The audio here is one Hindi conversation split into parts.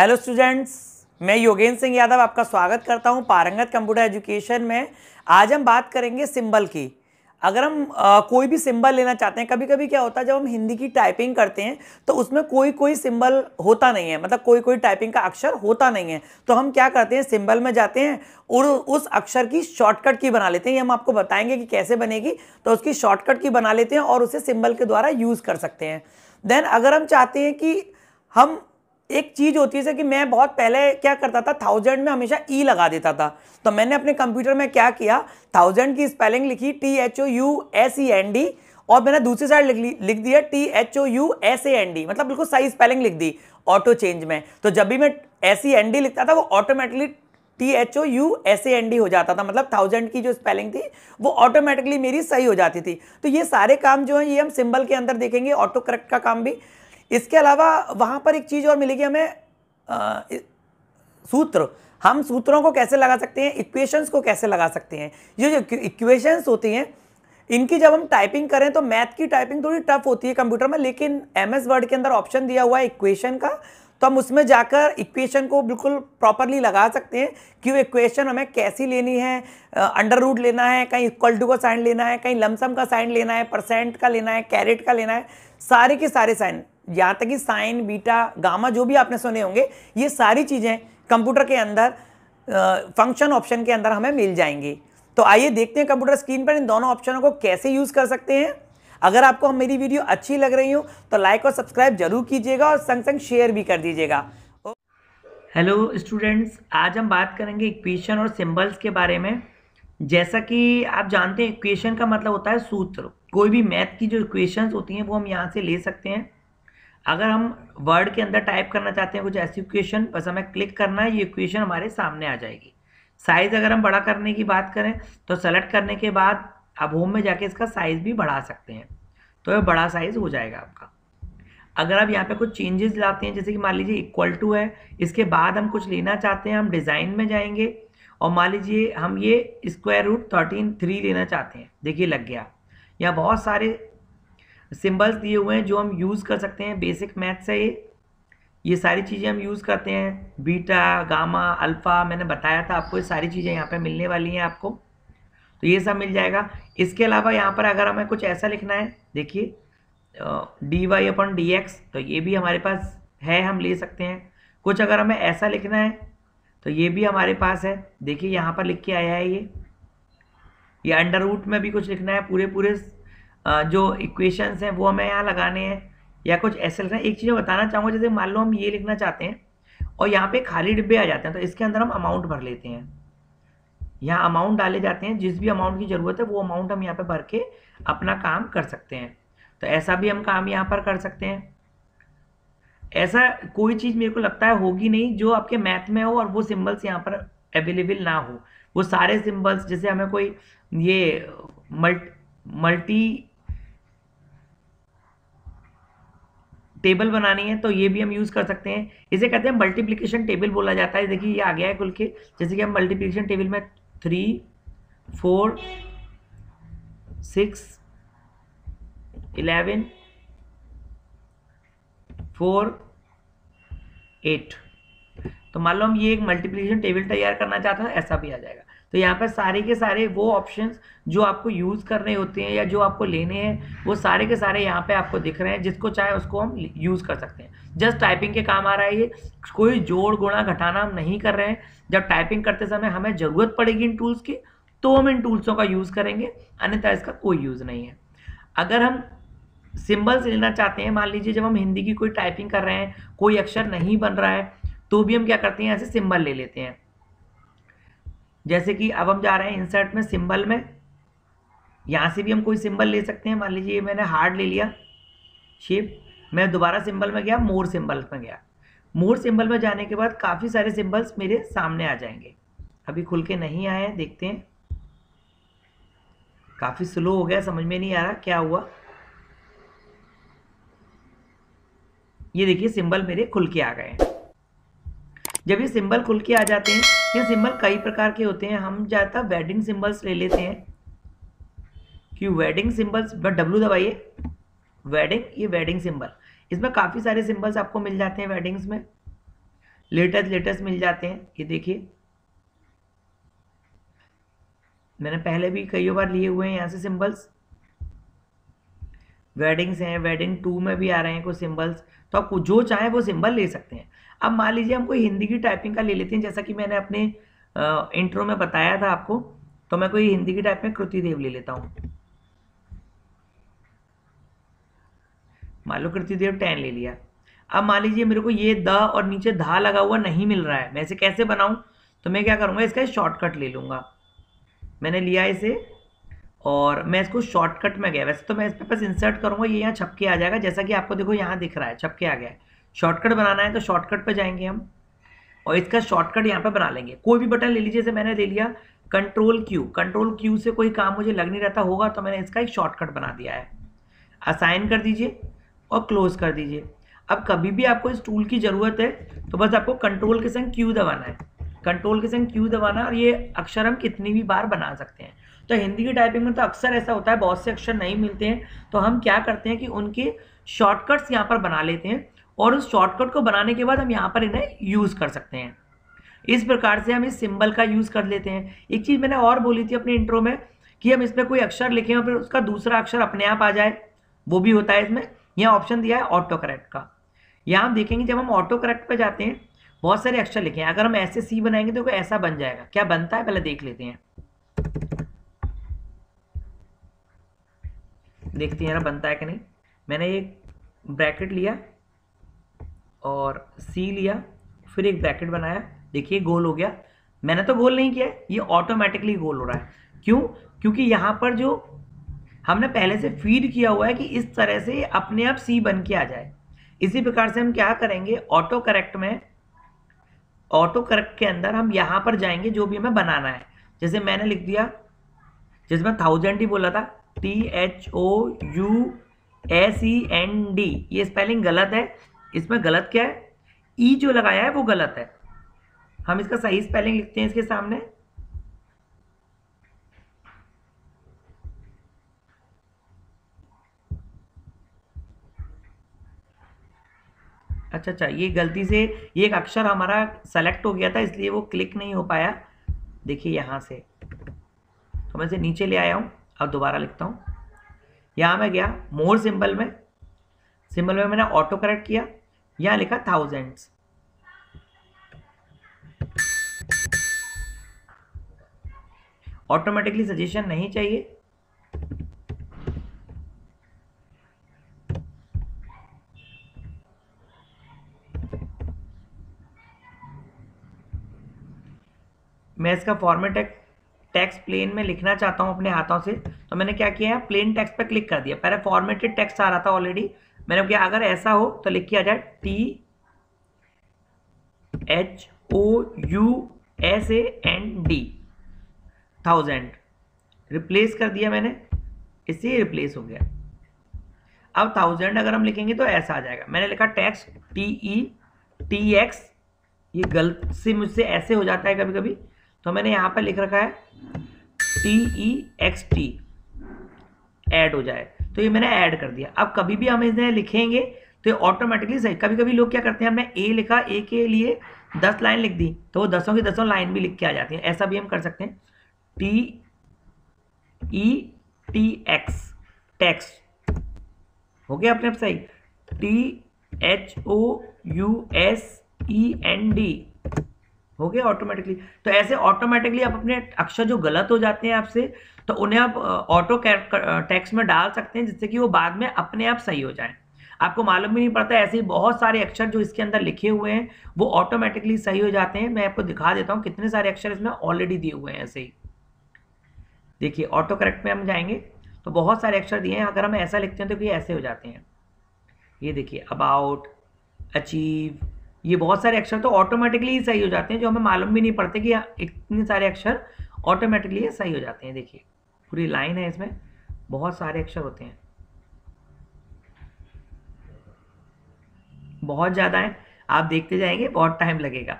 हेलो स्टूडेंट्स, मैं योगेंद्र सिंह यादव आपका स्वागत करता हूं पारंगत कंप्यूटर एजुकेशन में। आज हम बात करेंगे सिंबल की। अगर हम कोई भी सिंबल लेना चाहते हैं, कभी कभी क्या होता है जब हम हिंदी की टाइपिंग करते हैं तो उसमें कोई कोई सिंबल होता नहीं है, मतलब कोई कोई टाइपिंग का अक्षर होता नहीं है। तो हम क्या करते हैं, सिंबल में जाते हैं और उस अक्षर की शॉर्टकट की बना लेते हैं। ये हम आपको बताएंगे कि कैसे बनेगी। तो उसकी शॉर्टकट की बना लेते हैं और उसे सिंबल के द्वारा यूज़ कर सकते हैं। देन अगर हम चाहते हैं कि हम एक चीज होती है जैसे कि मैं बहुत पहले क्या करता था, 1000 में हमेशा ई लगा देता था। तो मैंने अपने कंप्यूटर में क्या किया, 1000 की स्पेलिंग लिखी THOUSEND और मैंने दूसरी साइड लिख दिया THOUSAND, मतलब बिल्कुल सही स्पेलिंग लिख दी ऑटो चेंज में। तो जब भी मैं SEND लिखता था वो ऑटोमेटिकली THOUSAND हो जाता था, मतलब 1000 की जो स्पेलिंग थी वो ऑटोमेटिकली मेरी सही हो जाती थी। तो ये सारे काम जो है ये हम सिंबल के अंदर देखेंगे, ऑटो करेक्ट का काम भी। इसके अलावा वहां पर एक चीज और मिलेगी हमें, सूत्र। हम सूत्रों को कैसे लगा सकते हैं, इक्वेशंस को कैसे लगा सकते हैं। ये जो इक्वेशंस होती हैं इनकी जब हम टाइपिंग करें तो मैथ की टाइपिंग थोड़ी टफ होती है कंप्यूटर में, लेकिन MS वर्ड के अंदर ऑप्शन दिया हुआ है इक्वेशन का, तो हम उसमें जाकर इक्वेशन को बिल्कुल प्रॉपरली लगा सकते हैं कि वो इक्वेशन हमें कैसी लेनी है। अंडर रूट लेना है, कहीं इक्वल टू का साइन लेना है, कहीं लमसम का साइन लेना है, परसेंट का लेना है, कैरेट का लेना है, सारे के सारे साइन, यहाँ तक कि साइन, बीटा, गामा जो भी आपने सुने होंगे, ये सारी चीज़ें कंप्यूटर के अंदर फंक्शन ऑप्शन के अंदर हमें मिल जाएंगी। तो आइए देखते हैं कंप्यूटर स्क्रीन पर इन दोनों ऑप्शनों को कैसे यूज़ कर सकते हैं। अगर आपको मेरी वीडियो अच्छी लग रही हो तो लाइक और सब्सक्राइब जरूर कीजिएगा और संग संग शेयर भी कर दीजिएगा। हेलो स्टूडेंट्स, आज हम बात करेंगे इक्वेशन और सिंबल्स के बारे में। जैसा कि आप जानते हैं इक्वेशन का मतलब होता है सूत्र। कोई भी मैथ की जो इक्वेशंस होती हैं वो हम यहाँ से ले सकते हैं। अगर हम वर्ड के अंदर टाइप करना चाहते हैं कुछ ऐसी इक्वेशन, बस हमें क्लिक करना है, ये इक्वेशन हमारे सामने आ जाएगी। साइज अगर हम बड़ा करने की बात करें तो सेलेक्ट करने के बाद आप होम में जाके इसका साइज भी बढ़ा सकते हैं, तो ये बड़ा साइज हो जाएगा आपका। अगर आप यहाँ पे कुछ चेंजेस लाते हैं, जैसे कि मान लीजिए इक्वल टू है, इसके बाद हम कुछ लेना चाहते हैं, हम डिज़ाइन में जाएंगे और मान लीजिए हम ये स्क्वायर रूट 13 लेना चाहते हैं। देखिए लग गया। यहाँ बहुत सारे सिंबल्स दिए हुए हैं जो हम यूज़ कर सकते हैं। बेसिक मैथ से ये सारी चीज़ें हम यूज़ करते हैं। बीटा, गामा, अल्फ़ा, मैंने बताया था आपको, ये सारी चीज़ें यहाँ पे मिलने वाली हैं आपको, तो ये सब मिल जाएगा। इसके अलावा यहाँ पर अगर हमें कुछ ऐसा लिखना है, देखिए dy/dx, तो ये भी हमारे पास है, हम ले सकते हैं। कुछ अगर हमें ऐसा लिखना है तो ये भी हमारे पास है, देखिए यहाँ पर लिख के आया है ये अंडर रूट में भी कुछ लिखना है, पूरे पूरे जो इक्वेशंस हैं वो हमें यहाँ लगाने हैं, या कुछ ऐसे लिखना है। एक चीज़ बताना चाहूँगा, जैसे मान लो हम ये लिखना चाहते हैं और यहाँ पे खाली डिब्बे आ जाते हैं, तो इसके अंदर हम अमाउंट भर लेते हैं। यहाँ अमाउंट डाले जाते हैं, जिस भी अमाउंट की ज़रूरत है वो अमाउंट हम यहाँ पे भर के अपना काम कर सकते हैं। तो ऐसा भी हम काम यहाँ पर कर सकते हैं। ऐसा कोई चीज़ मेरे को लगता है होगी नहीं जो आपके मैथ में हो और वो सिंबल्स यहाँ पर अवेलेबल ना हो। वो सारे सिंबल्स, जैसे हमें कोई ये मल्टी टेबल बनानी है तो ये भी हम यूज़ कर सकते हैं। इसे कहते हैं मल्टीप्लिकेशन टेबल बोला जाता है। देखिए ये आ गया है खुल के, जैसे कि हम मल्टीप्लिकेशन टेबल में 3, 4, 6, 11, 4, 8, तो मान लो हम ये एक मल्टीप्लिकेशन टेबल तैयार करना चाहते हैं, ऐसा भी आ जाएगा। तो यहाँ पर सारे के सारे वो ऑप्शंस जो आपको यूज़ करने होते हैं या जो आपको लेने हैं वो सारे के सारे यहाँ पे आपको दिख रहे हैं। जिसको चाहे उसको हम यूज़ कर सकते हैं। जस्ट टाइपिंग के काम आ रहा है ये, कोई जोड़ गुणा घटाना हम नहीं कर रहे हैं। जब टाइपिंग करते समय हमें ज़रूरत पड़ेगी इन टूल्स की तो हम इन टूल्सों का यूज़ करेंगे, अन्यथा इसका कोई यूज़ नहीं है। अगर हम सिंबल्स लेना चाहते हैं, मान लीजिए जब हम हिंदी की कोई टाइपिंग कर रहे हैं, कोई अक्षर नहीं बन रहा है, तो भी हम क्या करते हैं, ऐसे सिंबल ले लेते हैं। जैसे कि अब हम जा रहे हैं इंसर्ट में, सिंबल में, यहाँ से भी हम कोई सिंबल ले सकते हैं। मान लीजिए मैंने हार्ड ले लिया शेप, मैं दोबारा सिंबल में गया, मोर सिंबल में गया। मोर सिंबल में जाने के बाद काफ़ी सारे सिंबल्स मेरे सामने आ जाएंगे। अभी खुल के नहीं आए हैं, देखते हैं। काफ़ी स्लो हो गया, समझ में नहीं आ रहा क्या हुआ। ये देखिए सिंबल मेरे खुल के आ गए। जब ये सिंबल खुल के आ जाते हैं, ये सिंबल कई प्रकार के होते हैं। हम ज़्यादातर वेडिंग सिंबल्स ले लेते हैं कि वेडिंग सिंबल्स, W दबाइए, वेडिंग, ये वेडिंग सिंबल, इसमें काफ़ी सारे सिंबल्स आपको मिल जाते हैं वेडिंग्स में। लेटेस्ट मिल जाते हैं। ये देखिए मैंने पहले भी कई बार लिए हुए हैं यहाँ से सिंबल्स। वेडिंग्स हैं, वेडिंग 2 में भी आ रहे हैं कुछ सिंबल्स, तो आपको जो चाहे वो सिंबल ले सकते हैं। अब मान लीजिए हम कोई हिंदी की टाइपिंग का ले लेते हैं, जैसा कि मैंने अपने इंट्रो में बताया था आपको। तो मैं कोई हिंदी की टाइप में कृति देव ले लेता हूँ। मान लो कृति देव 10 ले लिया। अब मान लीजिए मेरे को ये द और नीचे धा लगा हुआ नहीं मिल रहा है, मैं इसे कैसे बनाऊं? तो मैं क्या करूंगा, इसका शॉर्टकट ले लूंगा। मैंने लिया इसे और मैं इसको शॉर्टकट में गया। वैसे तो मैं इस पे बस इंसर्ट करूंगा, ये यहाँ छपके आ जाएगा, जैसा कि आपको देखो यहाँ दिख रहा है छपके आ गया है। शॉर्टकट बनाना है तो शॉर्टकट पे जाएंगे हम और इसका शॉर्टकट यहाँ पे बना लेंगे। कोई भी बटन ले लीजिए, जैसे मैंने ले लिया कंट्रोल क्यू से कोई काम मुझे लग नहीं रहता होगा, तो मैंने इसका एक शॉर्टकट बना दिया है। असाइन कर दीजिए और क्लोज कर दीजिए। अब कभी भी आपको इस टूल की ज़रूरत है तो बस आपको कंट्रोल के संग क्यू दबाना है, कंट्रोल के संग क्यू दबाना, और ये अक्षर हम कितनी भी बार बना सकते हैं। तो हिंदी की टाइपिंग में तो अक्सर ऐसा होता है बहुत से अक्षर नहीं मिलते हैं, तो हम क्या करते हैं कि उनके शॉर्टकट्स यहाँ पर बना लेते हैं और उस शॉर्टकट को बनाने के बाद हम यहाँ पर इन्हें यूज़ कर सकते हैं। इस प्रकार से हम इस सिंबल का यूज़ कर लेते हैं। एक चीज़ मैंने और बोली थी अपने इंट्रो में कि हम इसमें कोई अक्षर लिखें और फिर उसका दूसरा अक्षर अपने आप आ जाए, वो भी होता है इसमें। यहाँ ऑप्शन दिया है ऑटो करेक्ट का। यहाँ हम देखेंगे जब हम ऑटो करेक्ट पे जाते हैं बहुत सारे अक्षर लिखे हैं, अगर हम ऐसे सी बनाएंगे तो ऐसा बन जाएगा। क्या बनता है पहले देख लेते हैं, देखते हैं बनता है कि नहीं। मैंने एक ब्रैकेट लिया और सी लिया, फिर एक ब्रैकेट बनाया, देखिए गोल हो गया। मैंने तो गोल नहीं किया, ये ऑटोमेटिकली गोल हो रहा है। क्यों? क्योंकि यहाँ पर जो हमने पहले से फीड किया हुआ है कि इस तरह से अपने आप सी बन के आ जाए। इसी प्रकार से हम क्या करेंगे, ऑटो करेक्ट में, ऑटो करेक्ट के अंदर हम यहाँ पर जाएंगे जो भी हमें बनाना है। जैसे मैंने लिख दिया, जैसे मैं 1000 ही बोला था, THOUSEND, ये स्पेलिंग गलत है। इसमें गलत क्या है, ई जो लगाया है वो गलत है। हम इसका सही स्पेलिंग लिखते हैं इसके सामने। अच्छा, ये गलती से ये एक अक्षर हमारा सेलेक्ट हो गया था, इसलिए वो क्लिक नहीं हो पाया। देखिए यहाँ से तो मैं इसे नीचे ले आया हूँ। अब दोबारा लिखता हूँ, यहाँ मैं गया मोर सिंबल में, मैंने ऑटो करेक्ट किया, यहाँ लिखा थाउजेंड्स। ऑटोमेटिकली सजेशन नहीं चाहिए, मैं इसका फॉर्मेट टेक्स्ट प्लेन में लिखना चाहता हूं अपने हाथों से, तो मैंने क्या किया है, प्लेन टेक्स्ट पे क्लिक कर दिया। पहले फॉर्मेटेड टेक्स्ट आ रहा था ऑलरेडी, मैंने क्या, अगर ऐसा हो तो लिख के आ जाए THOUSAND 1000, रिप्लेस कर दिया मैंने, इससे रिप्लेस हो गया। अब 1000 अगर हम लिखेंगे तो ऐसा आ जाएगा। मैंने लिखा टेक्स्ट TETX, ये गलत से मुझसे ऐसे हो जाता है कभी कभी, तो मैंने यहाँ पर लिख रखा है TEXT, ऐड हो जाए, तो ये मैंने ऐड कर दिया। अब कभी भी हम इसे लिखेंगे तो ये ऑटोमेटिकली सही। कभी कभी लोग क्या करते हैं, हमने ए लिखा, ए के लिए 10 लाइन लिख दी तो वो 10 की 10 लाइन भी लिख के आ जाती हैं। ऐसा भी हम कर सकते हैं। TETX, टेक्स्ट हो गया अपने आप सही। THOUSEND हो गया ऑटोमेटिकली। तो ऐसे ऑटोमेटिकली आप अपने अक्षर जो गलत हो जाते हैं आपसे, तो उन्हें आप ऑटो टेक्स्ट में डाल सकते हैं, जिससे कि वो बाद में अपने आप सही हो जाए। आपको मालूम भी नहीं पड़ता। ऐसे ही बहुत सारे अक्षर जो इसके अंदर लिखे हुए हैं वो ऑटोमेटिकली सही हो जाते हैं। मैं आपको दिखा देता हूँ कितने सारे अक्षर इसमें ऑलरेडी दिए हुए हैं। ऐसे ही देखिए ऑटो करेक्ट में हम जाएंगे तो बहुत सारे अक्षर दिए हैं। अगर हम ऐसा लिखते हैं तो ये ऐसे हो जाते हैं। ये देखिए अबाउट, अचीव, ये बहुत सारे अक्षर तो ऑटोमेटिकली ही सही हो जाते हैं, जो हमें मालूम भी नहीं पड़ते कि इतने सारे अक्षर ऑटोमेटिकली सही हो जाते हैं। देखिए पूरी लाइन है, इसमें बहुत सारे अक्षर होते हैं, बहुत ज़्यादा है। आप देखते जाएंगे, बहुत टाइम लगेगा।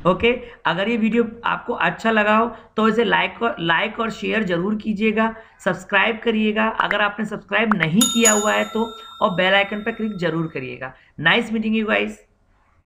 ओके, अगर ये वीडियो आपको अच्छा लगा हो तो इसे लाइक और शेयर जरूर कीजिएगा, सब्सक्राइब करिएगा अगर आपने सब्सक्राइब नहीं किया हुआ है तो, और बेल आइकन पर क्लिक जरूर करिएगा। Nice meeting you guys.